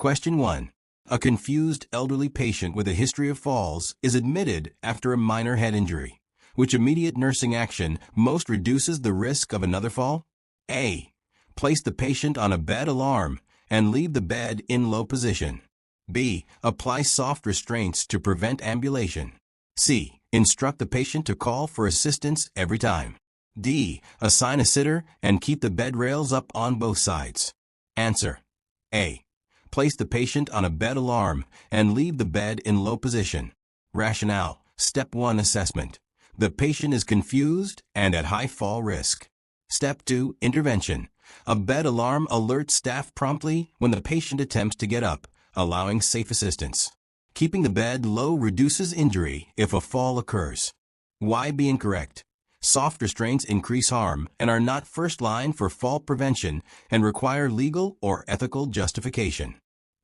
Question 1. A confused elderly patient with a history of falls is admitted after a minor head injury. Which immediate nursing action most reduces the risk of another fall? A. Place the patient on a bed alarm and leave the bed in low position. B. Apply soft restraints to prevent ambulation. C. Instruct the patient to call for assistance every time. D. Assign a sitter and keep the bed rails up on both sides. Answer. A. Place the patient on a bed alarm and leave the bed in low position. Rationale. Step 1 assessment. The patient is confused and at high fall risk. Step 2 intervention. A bed alarm alerts staff promptly when the patient attempts to get up, allowing safe assistance. Keeping the bed low reduces injury if a fall occurs. Why be incorrect? Soft restraints increase harm and are not first line for fall prevention and require legal or ethical justification.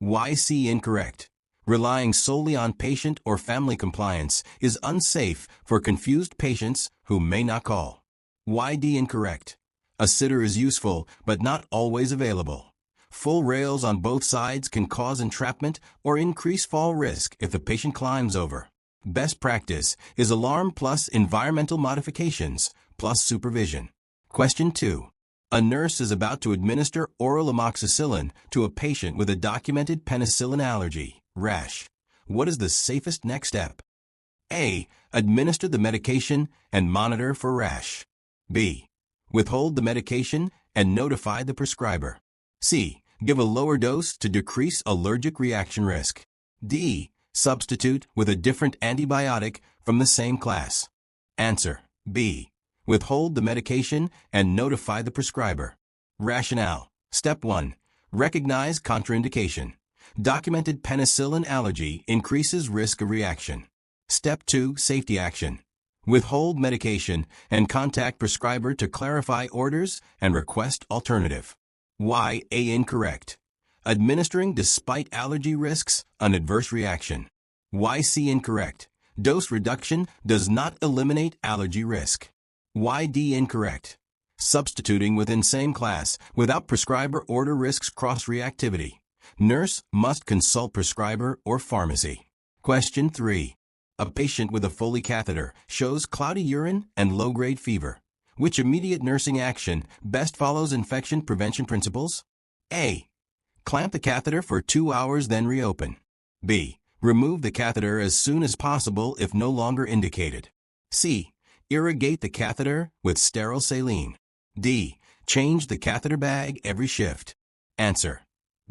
Why C incorrect? Relying solely on patient or family compliance is unsafe for confused patients who may not call. Why D incorrect? A sitter is useful but not always available. Full rails on both sides can cause entrapment or increase fall risk if the patient climbs over. Best practice is alarm plus environmental modifications plus supervision. Question 2. A nurse is about to administer oral amoxicillin to a patient with a documented penicillin allergy, rash. What is the safest next step? A. Administer the medication and monitor for rash. B. Withhold the medication and notify the prescriber. C. Give a lower dose to decrease allergic reaction risk. D. Substitute with a different antibiotic from the same class. Answer. B. Withhold the medication and notify the prescriber. Rationale. Step 1. Recognize contraindication. Documented penicillin allergy increases risk of reaction. Step 2. Safety action. Withhold medication and contact prescriber to clarify orders and request alternative. Why A incorrect? Administering despite allergy risks, an adverse reaction. Why C incorrect? Dose reduction does not eliminate allergy risk. Why D incorrect? Substituting within same class without prescriber order risks cross-reactivity. Nurse must consult prescriber or pharmacy. Question 3. A patient with a Foley catheter shows cloudy urine and low-grade fever. Which immediate nursing action best follows infection prevention principles? A. Clamp the catheter for 2 hours then reopen. B. Remove the catheter as soon as possible if no longer indicated. C. Irrigate the catheter with sterile saline. D. Change the catheter bag every shift. Answer.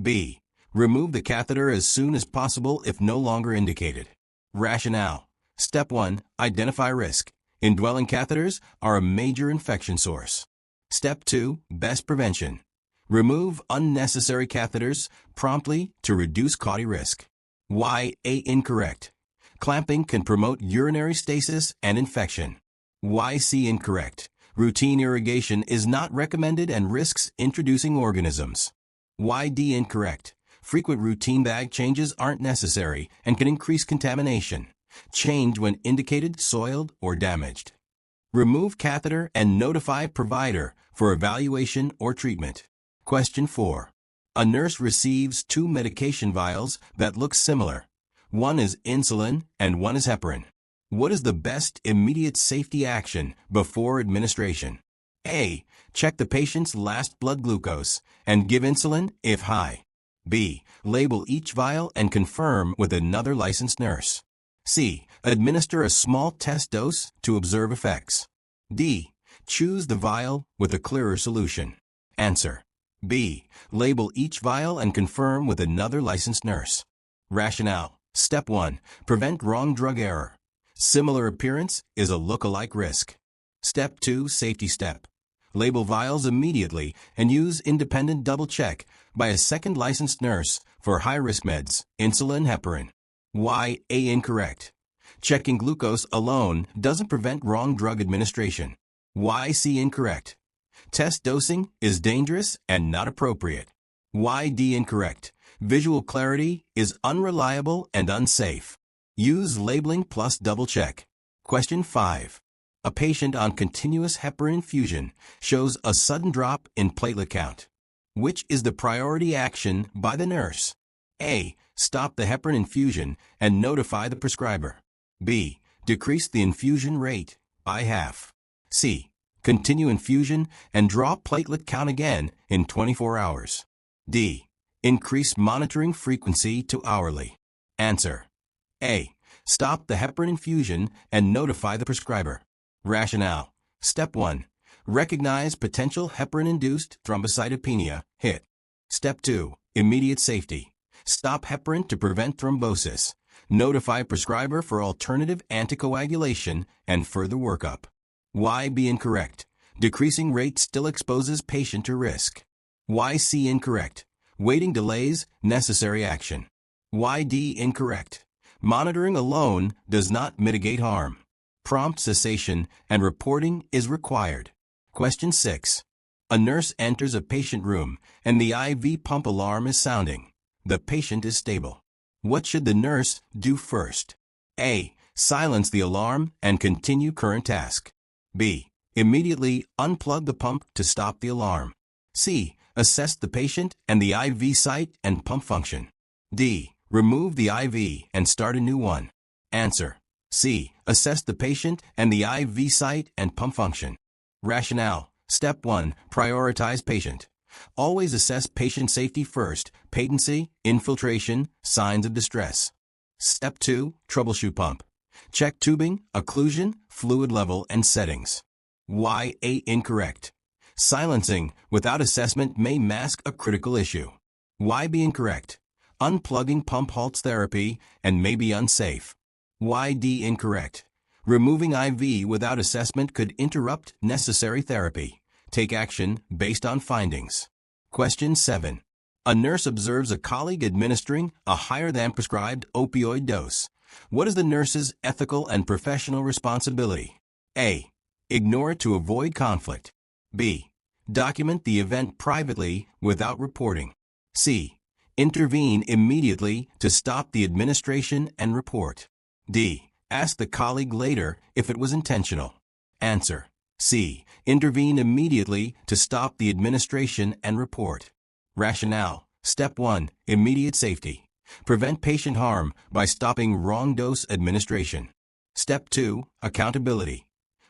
B. Remove the catheter as soon as possible if no longer indicated. Rationale. Step 1. Identify risk. Indwelling catheters are a major infection source. Step 2. Best prevention. Remove unnecessary catheters promptly to reduce CAUTI risk. Why A incorrect? Clamping can promote urinary stasis and infection. Why C incorrect? Routine irrigation is not recommended and risks introducing organisms. Why D incorrect? Frequent routine bag changes aren't necessary and can increase contamination. Change when indicated, soiled, or damaged. Remove catheter and notify provider for evaluation or treatment. Question 4. A nurse receives 2 medication vials that look similar. One is insulin and one is heparin. What is the best immediate safety action before administration? A. Check the patient's last blood glucose and give insulin if high. B. Label each vial and confirm with another licensed nurse. C. Administer a small test dose to observe effects. D. Choose the vial with a clearer solution. Answer. B. Label each vial and confirm with another licensed nurse. Rationale. Step 1. Prevent wrong drug error. Similar appearance is a look-alike risk. Step 2. Safety step. Label vials immediately and use independent double check by a second licensed nurse for high-risk meds, insulin, heparin. Why A incorrect? Checking glucose alone doesn't prevent wrong drug administration. Why C incorrect? Test dosing is dangerous and not appropriate. Why D incorrect? Visual clarity is unreliable and unsafe. Use labeling plus double check. Question 5. A patient on continuous heparin infusion shows a sudden drop in platelet count. Which is the priority action by the nurse? A. Stop the heparin infusion and notify the prescriber. B. Decrease the infusion rate by half. C. Continue infusion and draw platelet count again in 24 hours. D. Increase monitoring frequency to hourly. Answer. A. Stop the heparin infusion and notify the prescriber. Rationale. Step 1. Recognize potential heparin-induced thrombocytopenia, HIT. Step 2. Immediate safety. Stop heparin to prevent thrombosis. Notify prescriber for alternative anticoagulation and further workup. Why B incorrect? Decreasing rate still exposes patient to risk. Why C incorrect? Waiting delays necessary action. Why D incorrect? Monitoring alone does not mitigate harm. Prompt cessation and reporting is required. Question 6. A nurse enters a patient room and the IV pump alarm is sounding. The patient is stable. What should the nurse do first? A. Silence the alarm and continue current task. B. Immediately unplug the pump to stop the alarm. C. Assess the patient and the IV site and pump function. D. Remove the IV and start a new one. Answer. C. Assess the patient and the IV site and pump function. Rationale. Step 1. Prioritize patient. Always assess patient safety first, patency, infiltration, signs of distress. Step 2. Troubleshoot pump. Check tubing, occlusion, fluid level, and settings. Why A incorrect? Silencing without assessment may mask a critical issue. Why B incorrect? Unplugging pump halts therapy and may be unsafe. Why D incorrect? Removing IV without assessment could interrupt necessary therapy. Take action based on findings. Question 7. A nurse observes a colleague administering a higher than prescribed opioid dose. What is the nurse's ethical and professional responsibility? A. Ignore it to avoid conflict. B. Document the event privately without reporting. C. Intervene immediately to stop the administration and report. D. Ask the colleague later if it was intentional. Answer. C. Intervene immediately to stop the administration and report. Rationale. Step 1. Immediate safety. Prevent patient harm by stopping wrong dose administration. Step 2. Accountability.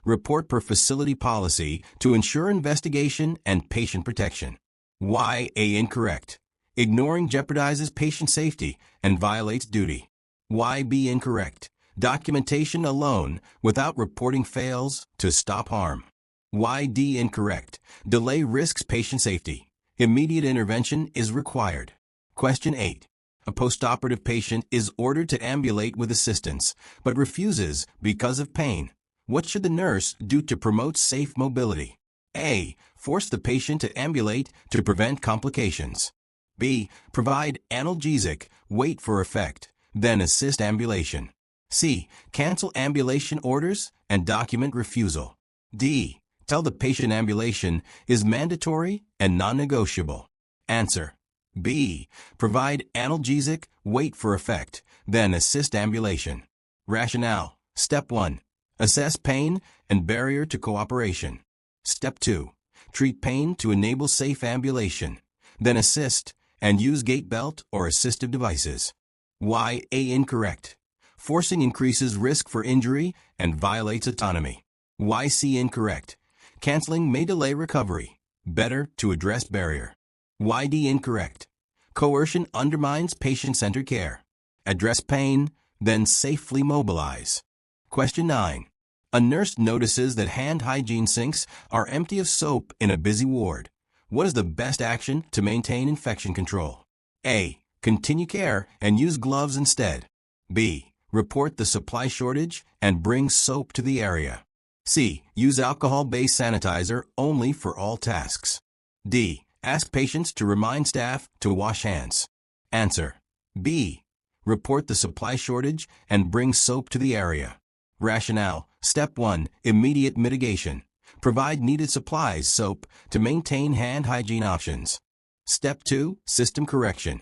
Report per facility policy to ensure investigation and patient protection. Why A incorrect? Ignoring jeopardizes patient safety and violates duty. Why B incorrect? Documentation alone without reporting fails to stop harm. Why D incorrect? Delay risks patient safety. Immediate intervention is required. Question 8. A postoperative patient is ordered to ambulate with assistance, but refuses because of pain. What should the nurse do to promote safe mobility? A. Force the patient to ambulate to prevent complications. B. Provide analgesic, wait for effect, then assist ambulation. C. Cancel ambulation orders and document refusal. D. Tell the patient ambulation is mandatory and non-negotiable. Answer. B. Provide analgesic, wait for effect, then assist ambulation. Rationale. Step 1. Assess pain and barrier to cooperation. Step 2. Treat pain to enable safe ambulation. Then assist and use gait belt or assistive devices. Why A incorrect? Forcing increases risk for injury and violates autonomy. Why C incorrect? Canceling may delay recovery. Better to address barrier. Why D incorrect? Coercion undermines patient-centered care. Address pain, then safely mobilize. Question 9. A nurse notices that hand hygiene sinks are empty of soap in a busy ward. What is the best action to maintain infection control? A. Continue care and use gloves instead. B. Report the supply shortage and bring soap to the area. C. Use alcohol-based sanitizer only for all tasks. D. Ask patients to remind staff to wash hands. Answer. B. Report the supply shortage and bring soap to the area. Rationale. Step 1. Immediate mitigation. Provide needed supplies, soap, to maintain hand hygiene options. Step 2. System correction.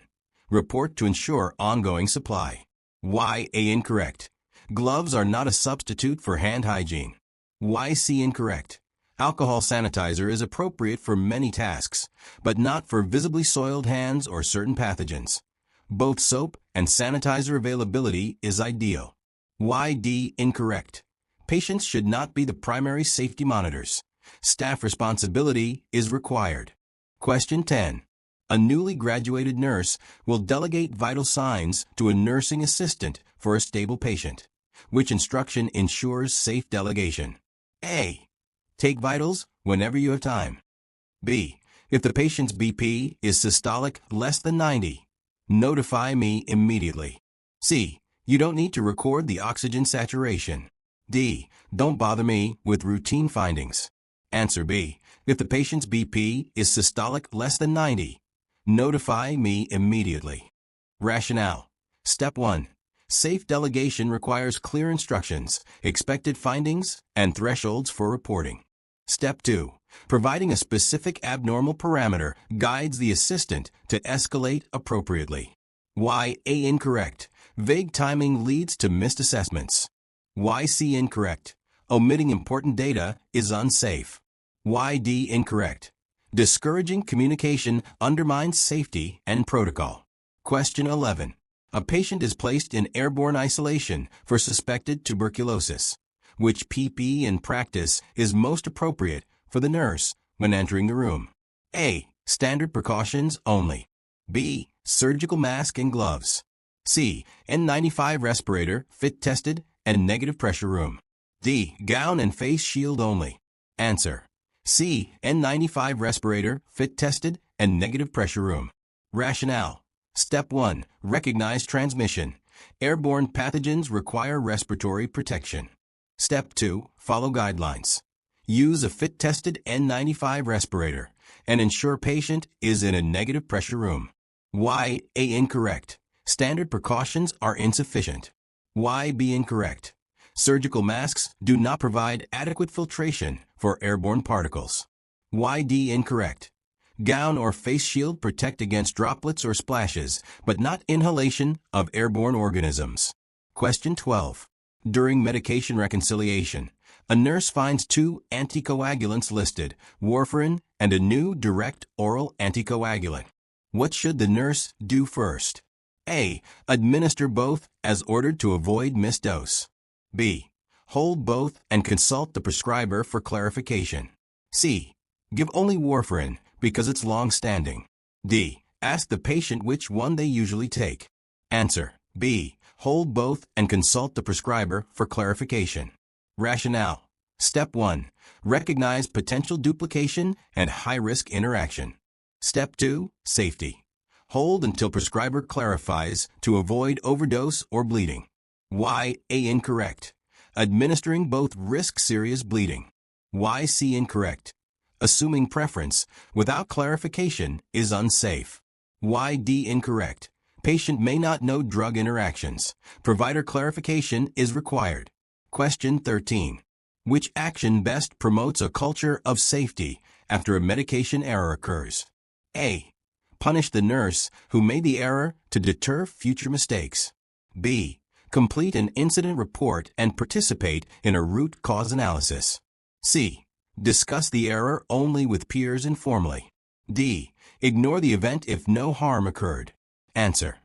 Report to ensure ongoing supply. Why A incorrect? Gloves are not a substitute for hand hygiene. Why C incorrect? Alcohol sanitizer is appropriate for many tasks, but not for visibly soiled hands or certain pathogens. Both soap and sanitizer availability is ideal. Why D incorrect? Patients should not be the primary safety monitors. Staff responsibility is required. Question 10. A newly graduated nurse will delegate vital signs to a nursing assistant for a stable patient. Which instruction ensures safe delegation? A. Take vitals whenever you have time. B. If the patient's BP is systolic less than 90, notify me immediately. C. You don't need to record the oxygen saturation. D. Don't bother me with routine findings. Answer B. If the patient's BP is systolic less than 90, notify me immediately. Rationale. Step 1. Safe delegation requires clear instructions, expected findings, and thresholds for reporting. Step 2. Providing a specific abnormal parameter guides the assistant to escalate appropriately. Why A incorrect? Vague timing leads to missed assessments. Why C incorrect? Omitting important data is unsafe. Why D incorrect? Discouraging communication undermines safety and protocol. Question 11. A patient is placed in airborne isolation for suspected tuberculosis. Which PPE in practice is most appropriate for the nurse when entering the room? A. Standard precautions only. B. Surgical mask and gloves. C. N95 respirator, fit tested, and negative pressure room. D. Gown and face shield only. Answer. C. N95 respirator, fit tested, and negative pressure room. Rationale. Step 1. Recognize transmission. Airborne pathogens require respiratory protection. Step 2. Follow guidelines. Use a fit-tested N95 respirator and ensure patient is in a negative pressure room. Why A incorrect? Standard precautions are insufficient. Why B incorrect? Surgical masks do not provide adequate filtration for airborne particles. Why D incorrect? Gown or face shield protect against droplets or splashes, but not inhalation of airborne organisms. Question 12. During medication reconciliation, a nurse finds 2 anticoagulants listed, warfarin and a new direct oral anticoagulant. What should the nurse do first? A. Administer both as ordered to avoid misdose. B. Hold both and consult the prescriber for clarification. C. Give only warfarin because it's long-standing. D. Ask the patient which one they usually take. Answer. B. Hold both and consult the prescriber for clarification. Rationale. Step 1. Recognize potential duplication and high-risk interaction. Step 2. Safety. Hold until prescriber clarifies to avoid overdose or bleeding. Why A incorrect? Administering both risk serious bleeding. Why C incorrect? Assuming preference without clarification is unsafe. Why D incorrect? Patient may not know drug interactions. Provider clarification is required. Question 13. Which action best promotes a culture of safety after a medication error occurs? A. Punish the nurse who made the error to deter future mistakes. B. Complete an incident report and participate in a root cause analysis. C. Discuss the error only with peers informally. D. Ignore the event if no harm occurred. Answer.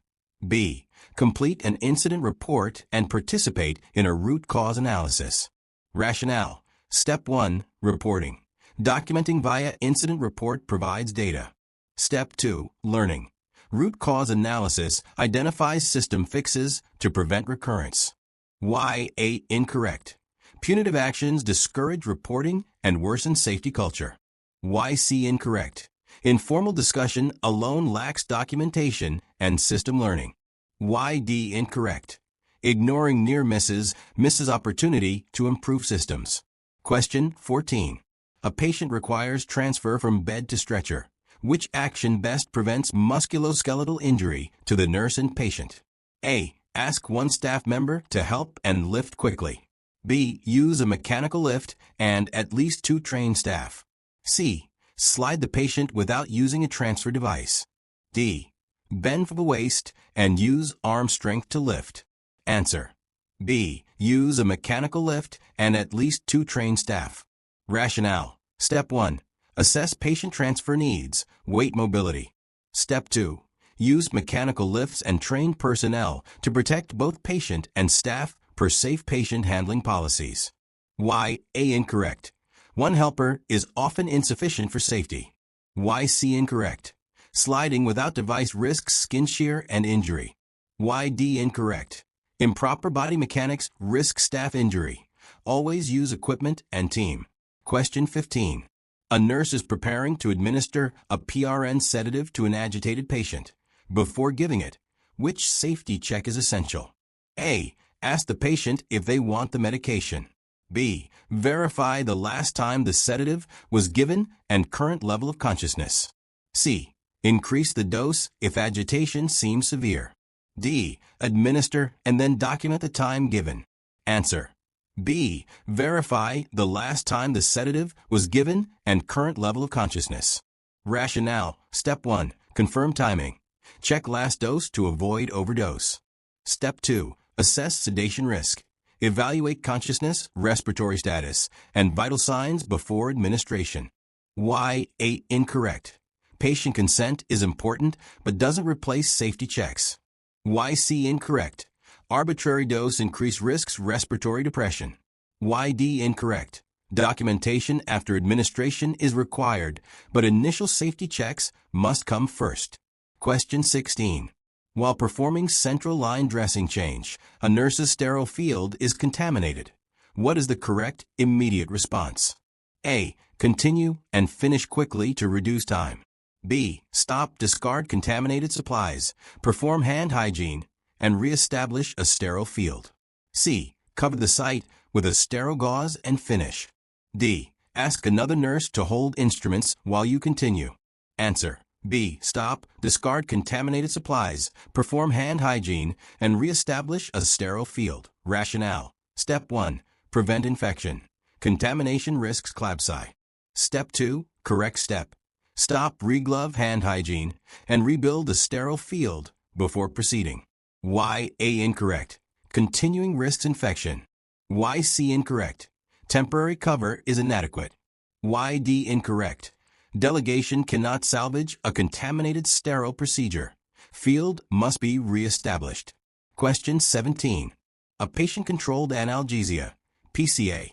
B. Complete an incident report and participate in a root cause analysis. Rationale. Step 1. Reporting. Documenting via incident report provides data. Step 2. Learning. Root cause analysis identifies system fixes to prevent recurrence. Why A incorrect? Punitive actions discourage reporting and worsen safety culture. Why C incorrect? Informal discussion alone lacks documentation and system learning. Why D incorrect? Ignoring near misses misses opportunity to improve systems. Question 14. A patient requires transfer from bed to stretcher. Which action best prevents musculoskeletal injury to the nurse and patient? A. Ask one staff member to help and lift quickly. B. Use a mechanical lift and at least 2 trained staff. C. Slide the patient without using a transfer device. D. Bend for the waist and use arm strength to lift. Answer. B. Use a mechanical lift and at least 2 trained staff. Rationale. Step 1. Assess patient transfer needs, weight mobility. Step 2. Use mechanical lifts and trained personnel to protect both patient and staff per safe patient handling policies. Why A incorrect? One helper is often insufficient for safety. Why C incorrect? Sliding without device risks skin shear and injury. Why D incorrect? Improper body mechanics risk staff injury. Always use equipment and team. Question 15. A nurse is preparing to administer a PRN sedative to an agitated patient. Before giving it, which safety check is essential? A. Ask the patient if they want the medication. B. Verify the last time the sedative was given and current level of consciousness. C. Increase the dose if agitation seems severe. D. Administer and then document the time given. Answer. B. Verify the last time the sedative was given and current level of consciousness. Rationale. Step 1. Confirm timing. Check last dose to avoid overdose. Step 2. Assess sedation risk. Evaluate consciousness, respiratory status, and vital signs before administration. Why A incorrect? Patient consent is important but doesn't replace safety checks. Why C incorrect? Arbitrary dose increase risks respiratory depression. Why D incorrect? Documentation after administration is required, but initial safety checks must come first. Question 16. While performing central line dressing change, a nurse's sterile field is contaminated. What is the correct immediate response? A. Continue and finish quickly to reduce time. B. Stop, discard contaminated supplies, perform hand hygiene, and re-establish a sterile field. C. Cover the site with a sterile gauze and finish. D. Ask another nurse to hold instruments while you continue. Answer. B. Stop, discard contaminated supplies, perform hand hygiene, and re-establish a sterile field. Rationale. Step 1. Prevent infection. Contamination risks CLABSI. Step 2. Correct step. Stop, re-glove hand hygiene, and rebuild a sterile field before proceeding. Why A incorrect? Continuing risks infection. Why C incorrect? Temporary cover is inadequate. Why D incorrect? Delegation cannot salvage a contaminated sterile procedure. Field must be re-established. Question 17. A patient-controlled analgesia, PCA,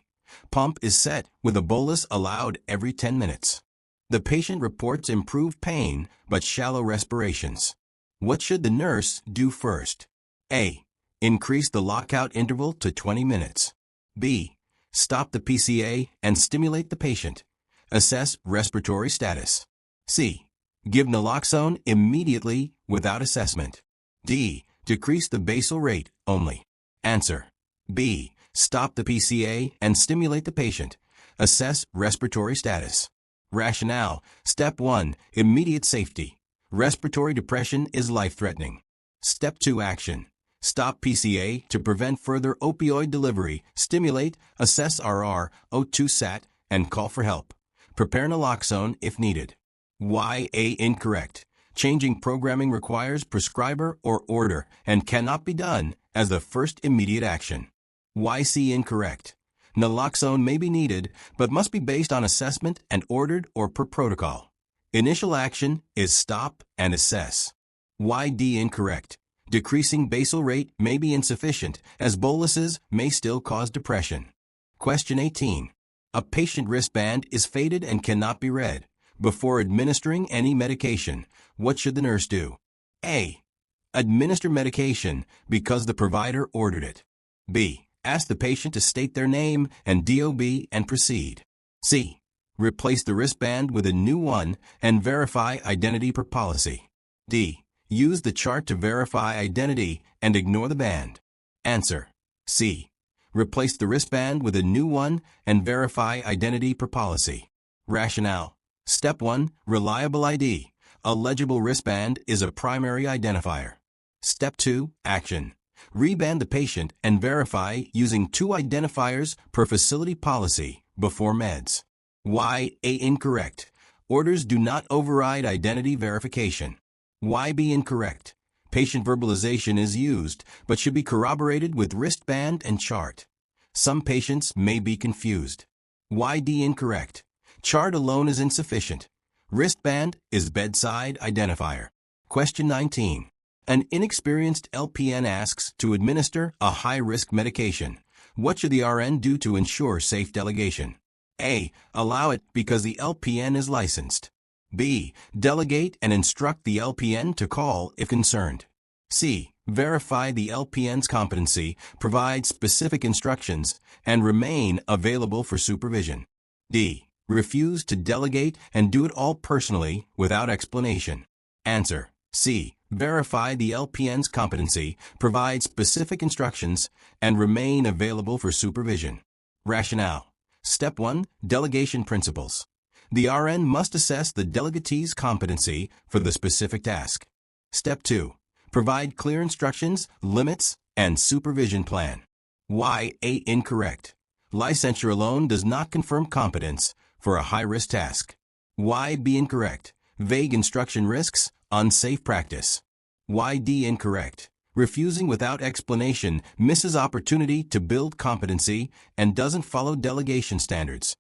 pump is set with a bolus allowed every 10 minutes. The patient reports improved pain but shallow respirations. What should the nurse do first? A. Increase the lockout interval to 20 minutes. B. Stop the PCA and stimulate the patient. Assess respiratory status. C. Give naloxone immediately without assessment. D. Decrease the basal rate only. Answer. B. Stop the PCA and stimulate the patient. Assess respiratory status. Rationale. Step 1. Immediate safety. Respiratory depression is life-threatening. Step 2. Action. Stop PCA to prevent further opioid delivery. Stimulate, assess RR, O2 sat, and call for help. Prepare naloxone if needed. Why A incorrect? Changing programming requires prescriber or order and cannot be done as the first immediate action. Why C incorrect? Naloxone may be needed, but must be based on assessment and ordered or per protocol. Initial action is stop and assess. Why D incorrect? Decreasing basal rate may be insufficient, as boluses may still cause depression. Question 18. A patient wristband is faded and cannot be read. Before administering any medication, what should the nurse do? A. Administer medication because the provider ordered it. B. Ask the patient to state their name and DOB and proceed. C. Replace the wristband with a new one and verify identity per policy. D. Use the chart to verify identity and ignore the band. Answer. C. Replace the wristband with a new one and verify identity per policy. Rationale. Step 1. Reliable ID. A legible wristband is a primary identifier. Step 2. Action. Reband the patient and verify using 2 identifiers per facility policy before meds. Why A incorrect? Orders do not override identity verification. Why B incorrect? Patient verbalization is used, but should be corroborated with wristband and chart. Some patients may be confused. Why D incorrect? Chart alone is insufficient. Wristband is bedside identifier. Question 19. An inexperienced LPN asks to administer a high-risk medication. What should the RN do to ensure safe delegation? A. Allow it because the LPN is licensed. B. Delegate and instruct the LPN to call if concerned. C. Verify the LPN's competency, provide specific instructions, and remain available for supervision. D. Refuse to delegate and do it all personally without explanation. Answer. C. Verify the LPN's competency, provide specific instructions, and remain available for supervision. Rationale. Step 1. Delegation principles. The RN must assess the delegatee's competency for the specific task. Step 2. Provide clear instructions, limits, and supervision plan. Why A. Incorrect. Licensure alone does not confirm competence for a high-risk task. Why B. Incorrect. Vague instruction risks unsafe practice. Why D. Incorrect. Refusing without explanation misses opportunity to build competency and doesn't follow delegation standards.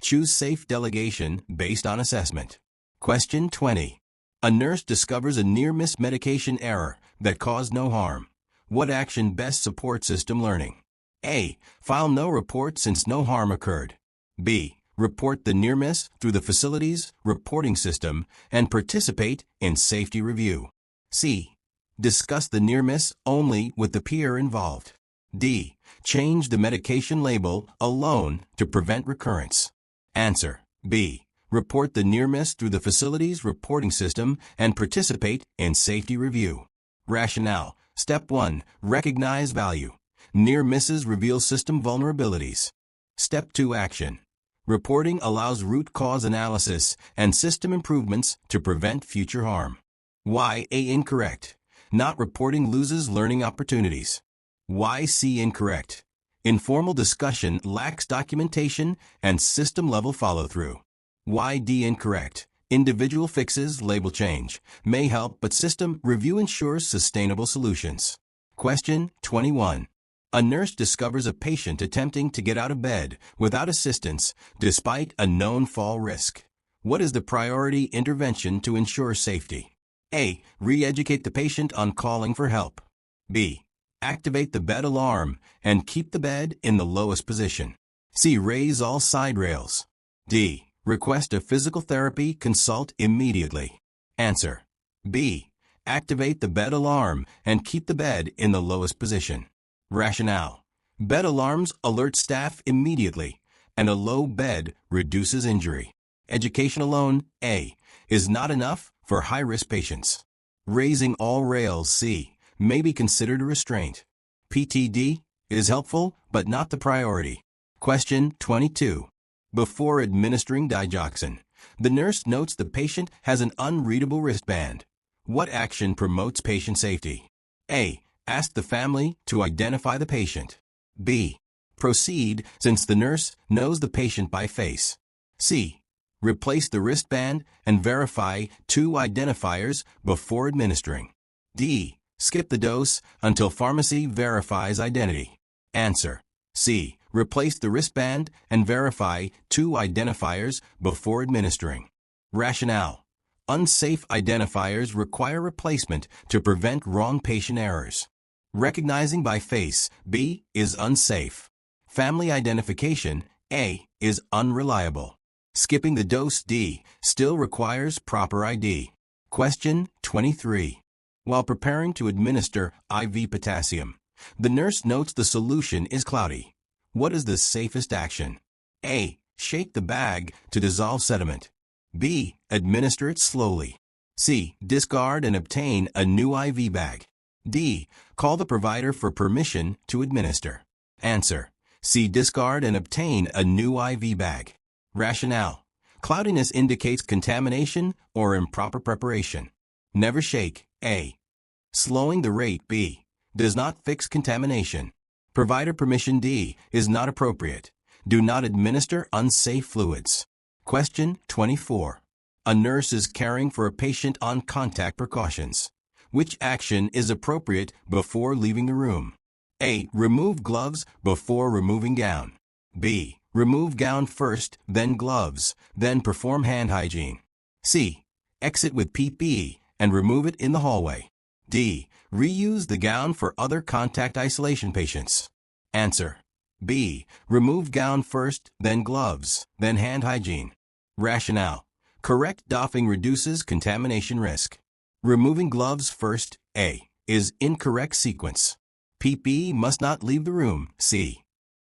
Choose safe delegation based on assessment. Question 20. A nurse discovers a near-miss medication error that caused no harm. What action best supports system learning? A. File no report since no harm occurred. B. Report the near-miss through the facility's reporting system and participate in safety review. C. Discuss the near-miss only with the peer involved. D. Change the medication label alone to prevent recurrence. Answer. B. Report the near-miss through the facility's reporting system and participate in safety review. Rationale. Step 1. Recognize value. Near misses reveal system vulnerabilities. Step 2. Action. Reporting allows root cause analysis and system improvements to prevent future harm. Why A. Incorrect. Not reporting loses learning opportunities. Why C. Incorrect. Informal discussion lacks documentation and system-level follow-through. Why D. Incorrect. Individual fixes, label change, may help, but system review ensures sustainable solutions. Question 21. A nurse discovers a patient attempting to get out of bed without assistance despite a known fall risk. What is the priority intervention to ensure safety? A. Re-educate the patient on calling for help. B. Activate the bed alarm and keep the bed in the lowest position. C. Raise all side rails. D. Request a physical therapy consult immediately. Answer. B. Activate the bed alarm and keep the bed in the lowest position. Rationale. Bed alarms alert staff immediately, and a low bed reduces injury. Education alone, A, is not enough for high-risk patients. Raising all rails, C, may be considered a restraint. PTD is helpful, but not the priority. Question 22. Before administering digoxin, the nurse notes the patient has an unreadable wristband. What action promotes patient safety? A. Ask the family to identify the patient. B. Proceed since the nurse knows the patient by face. C. Replace the wristband and verify 2 identifiers before administering. D. Skip the dose until pharmacy verifies identity. Answer. C. Replace the wristband and verify 2 identifiers before administering. Rationale. Unsafe identifiers require replacement to prevent wrong patient errors. Recognizing by face, B, is unsafe. Family identification, A, is unreliable. Skipping the dose, D, still requires proper ID. Question 23. While preparing to administer IV potassium, the nurse notes the solution is cloudy. What is the safest action? A. Shake the bag to dissolve sediment. B. Administer it slowly. C. Discard and obtain a new IV bag. D. Call the provider for permission to administer. Answer. C. Discard and obtain a new IV bag. Rationale. Cloudiness indicates contamination or improper preparation. Never shake. A. Slowing the rate. B. Does not fix contamination. Provider permission. D. Is not appropriate. Do not administer unsafe fluids. Question 24. A nurse is caring for a patient on contact precautions. Which action is appropriate before leaving the room? A. Remove gloves before removing gown. B. Remove gown first, then gloves, then perform hand hygiene. C. Exit with PPE and remove it in the hallway. D. Reuse the gown for other contact isolation patients. Answer. B. Remove gown first, then gloves, then hand hygiene. Rationale. Correct doffing reduces contamination risk. Removing gloves first, A, is incorrect sequence. PPE must not leave the room, C.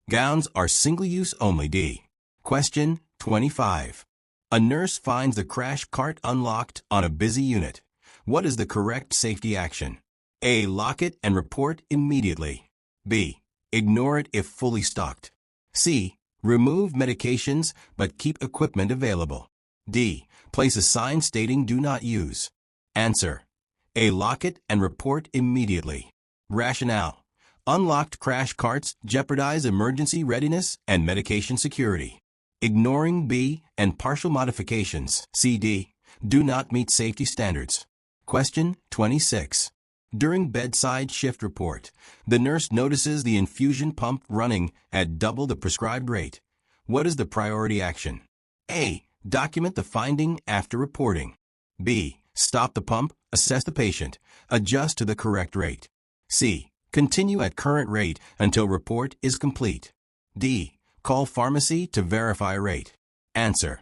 Gowns are single-use only, D. Question 25. A nurse finds the crash cart unlocked on a busy unit. What is the correct safety action? A. Lock it and report immediately. B. Ignore it if fully stocked. C. Remove medications but keep equipment available. D. Place a sign stating do not use. Answer. A. Lock it and report immediately. Rationale. Unlocked crash carts jeopardize emergency readiness and medication security. Ignoring B and partial modifications, CD, do not meet safety standards. Question 26. During bedside shift report, the nurse notices the infusion pump running at double the prescribed rate. What is the priority action? A. Document the finding after reporting. B. Stop the pump, assess the patient, adjust to the correct rate. C. Continue at current rate until report is complete. D. Call pharmacy to verify rate. Answer.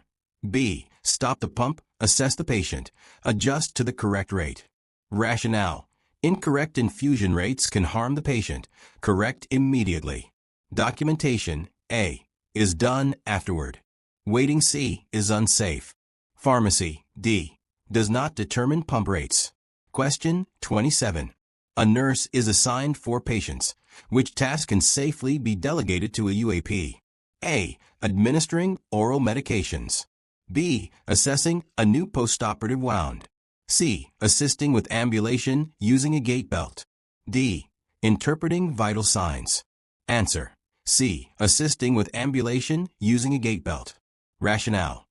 B. Stop the pump, assess the patient, adjust to the correct rate. Rationale. Incorrect infusion rates can harm the patient. Correct immediately. Documentation, A, is done afterward. Waiting, C, is unsafe. Pharmacy, D, does not determine pump rates. Question 27. A nurse is assigned 4 patients. Which task can safely be delegated to a UAP? A. Administering oral medications. B. Assessing a new postoperative wound. C. Assisting with ambulation using a gait belt. D. Interpreting vital signs. Answer. C. Assisting with ambulation using a gait belt. Rationale.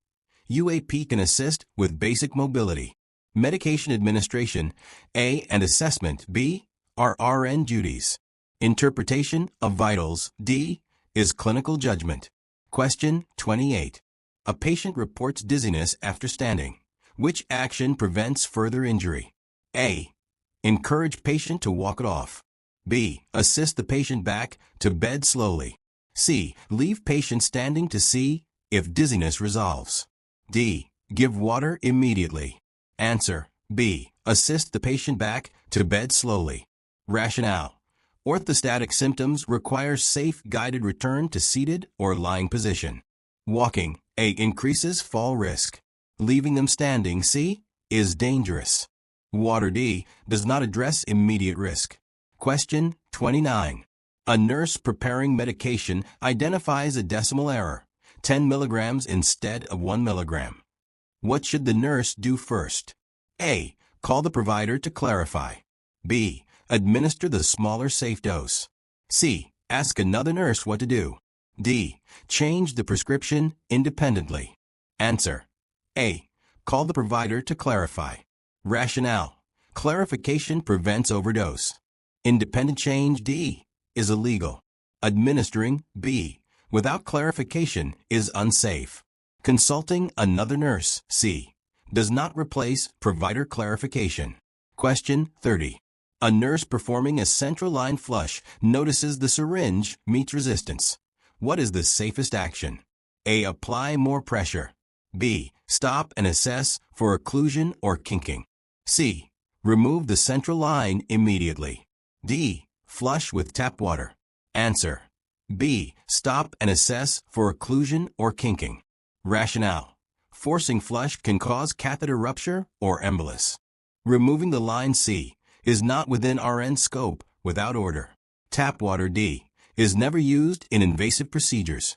UAP can assist with basic mobility. Medication administration, A, and assessment, B, are RN duties. Interpretation of vitals, D, is clinical judgment. Question 28. A patient reports dizziness after standing. Which action prevents further injury? A. Encourage patient to walk it off. B. Assist the patient back to bed slowly. C. Leave patient standing to see if dizziness resolves. D. Give water immediately. Answer. B. Assist the patient back to bed slowly. Rationale. Orthostatic symptoms require safe guided return to seated or lying position. Walking, A, increases fall risk. Leaving them standing, C, is dangerous. Water, D, does not address immediate risk. Question 29. A nurse preparing medication identifies a decimal error, 10 milligrams instead of 1 milligram. What should the nurse do first? A. Call the provider to clarify. B. Administer the smaller safe dose. C. Ask another nurse what to do. D. Change the prescription independently. Answer. A. Call the provider to clarify. Rationale. Clarification prevents overdose. Independent change, D, is illegal. Administering, B, without clarification is unsafe. Consulting another nurse, C, does not replace provider clarification. Question 30. A nurse performing a central line flush notices the syringe meets resistance. What is the safest action? A. Apply more pressure. B. Stop and assess for occlusion or kinking. C. Remove the central line immediately. D. Flush with tap water. Answer. B. Stop and assess for occlusion or kinking. Rationale. Forcing flush can cause catheter rupture or embolus. Removing the line, C, is not within RN scope without order. Tap water, D, is never used in invasive procedures.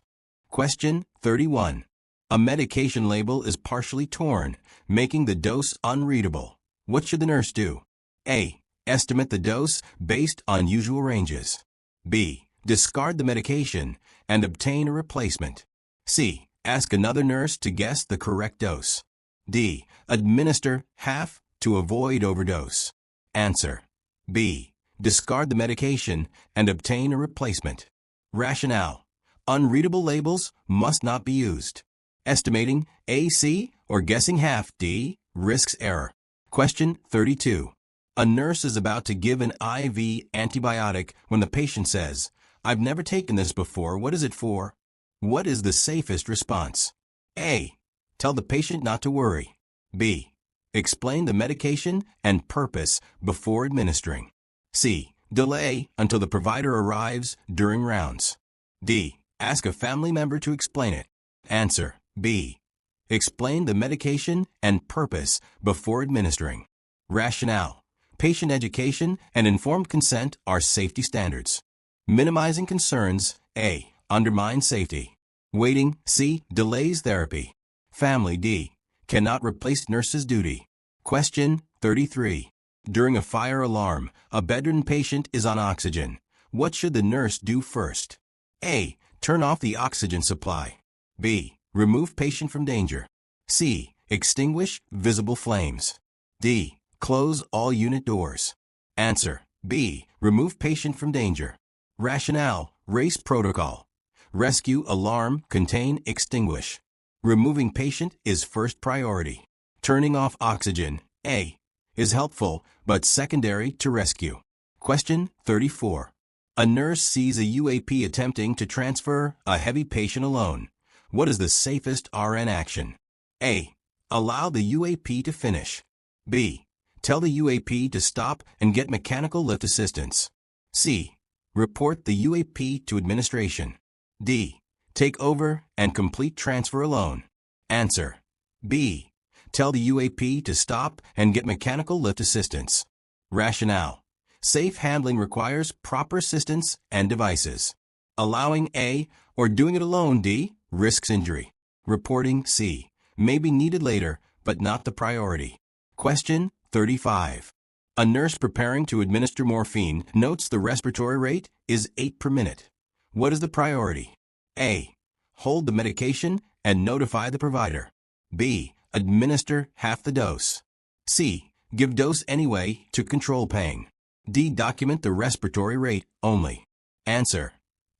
Question 31. A medication label is partially torn, making the dose unreadable. What should the nurse do? A. Estimate the dose based on usual ranges. B. Discard the medication and obtain a replacement. C. Ask another nurse to guess the correct dose. D. Administer half to avoid overdose. Answer. B. Discard the medication and obtain a replacement. Rationale. Unreadable labels must not be used. Estimating, A, C, or guessing half, D, risks error. Question 32. A nurse is about to give an IV antibiotic when the patient says, "I've never taken this before, what is it for?" What is the safest response? A. Tell the patient not to worry. B. Explain the medication and purpose before administering. C. Delay until the provider arrives during rounds. D. Ask a family member to explain it. Answer. B. Explain the medication and purpose before administering. Rationale. Patient education and informed consent are safety standards. Minimizing concerns. A. Undermines safety. Waiting. C. Delays therapy. Family. D. Cannot replace nurse's duty. Question 33. During a fire alarm, a bedridden patient is on oxygen. What should the nurse do first? A. Turn off the oxygen supply. B. Remove patient from danger. C. Extinguish visible flames. D. Close all unit doors. Answer. B. Remove patient from danger. Rationale. Race protocol. Rescue alarm contain extinguish. Removing patient is first priority. Turning off oxygen, A, is helpful but secondary to rescue. Question 34. A nurse sees a UAP attempting to transfer a heavy patient alone. What is the safest RN action? A. Allow the UAP to finish. B. Tell the UAP to stop and get mechanical lift assistance. C. Report the UAP to administration. D. Take over and complete transfer alone. Answer. B. Tell the UAP to stop and get mechanical lift assistance. Rationale. Safe handling requires proper assistance and devices. Allowing A or doing it alone D risks injury. Reporting C may be needed later but not the priority. Question 35. A nurse preparing to administer morphine notes the respiratory rate is 8 per minute. What is the priority? A. Hold the medication and notify the provider. B. Administer half the dose. C. Give dose anyway to control pain. D. Document the respiratory rate only. Answer.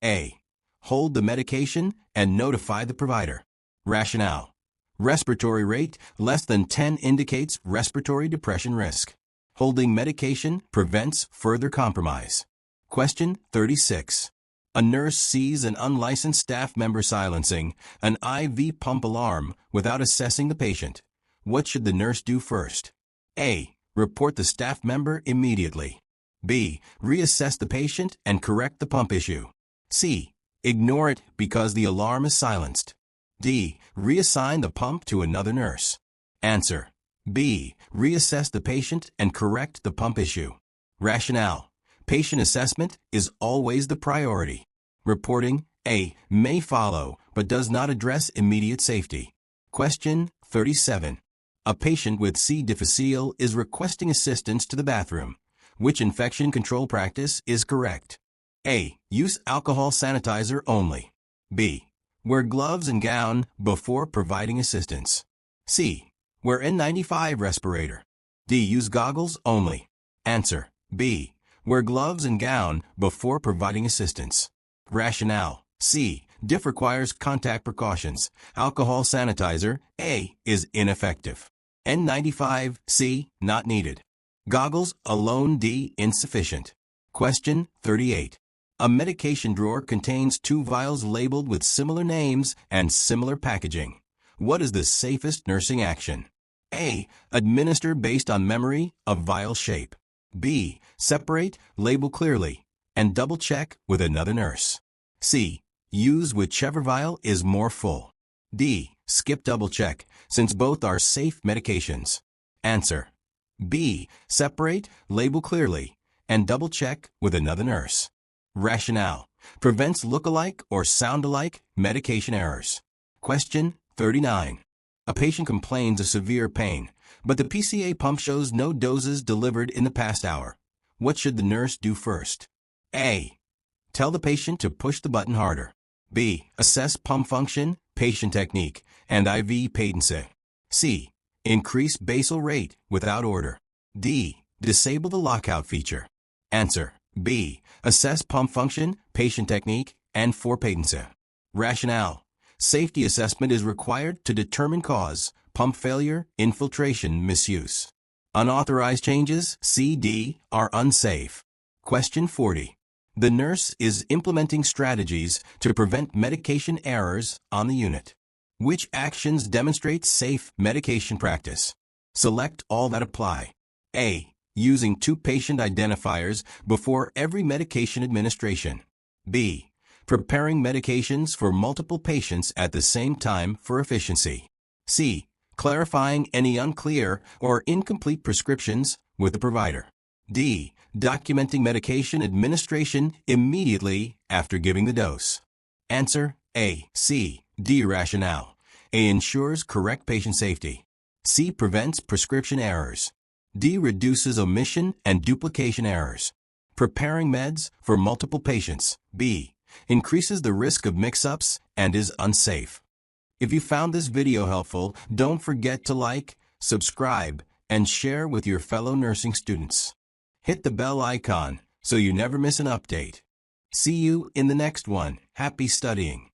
A. Hold the medication and notify the provider. Rationale. Respiratory rate less than 10 indicates respiratory depression risk. Holding medication prevents further compromise. Question 36. A nurse sees an unlicensed staff member silencing an IV pump alarm without assessing the patient. What should the nurse do first? A. Report the staff member immediately. B. Reassess the patient and correct the pump issue. C. Ignore it because the alarm is silenced. D. Reassign the pump to another nurse. Answer. B. Reassess the patient and correct the pump issue. Rationale. Patient assessment is always the priority. Reporting A. May follow but does not address immediate safety. Question 37. A patient with C. difficile is requesting assistance to the bathroom. Which infection control practice is correct? A. Use alcohol sanitizer only. B. Wear gloves and gown before providing assistance. C. Wear N95 respirator. D. Use goggles only. Answer. B. Wear gloves and gown before providing assistance. Rationale. C. Diff requires contact precautions. Alcohol sanitizer, A, is ineffective. N95, C, not needed. Goggles alone, D, insufficient. Question 38. A medication drawer contains 2 vials labeled with similar names and similar packaging. What is the safest nursing action? A. Administer based on memory of vial shape. B. Separate, label clearly, and double-check with another nurse. C. Use whichever vial is more full. D. Skip double-check, since both are safe medications. Answer. B. Separate, label clearly, and double-check with another nurse. Rationale. Prevents look-alike or sound-alike medication errors. Question 39. A patient complains of severe pain, but the PCA pump shows no doses delivered in the past hour. What should the nurse do first? A. Tell the patient to push the button harder. B. Assess pump function, patient technique, and IV patency. C. Increase basal rate without order. D. Disable the lockout feature. Answer. B. Assess pump function, patient technique, and for patency. Rationale. Safety assessment is required to determine cause, pump failure, infiltration, misuse. Unauthorized changes, C, D, are unsafe. Question 40. The nurse is implementing strategies to prevent medication errors on the unit. Which actions demonstrate safe medication practice? Select all that apply. A. Using 2 patient identifiers before every medication administration. B. Preparing medications for multiple patients at the same time for efficiency. C. Clarifying any unclear or incomplete prescriptions with the provider. D. Documenting medication administration immediately after giving the dose. Answer A. C. D. Rationale. A. Ensures correct patient safety. C. Prevents prescription errors. D. Reduces omission and duplication errors. Preparing meds for multiple patients. B. Increases the risk of mix-ups and is unsafe. If you found this video helpful, don't forget to like, subscribe, and share with your fellow nursing students. Hit the bell icon so you never miss an update. See you in the next one. Happy studying.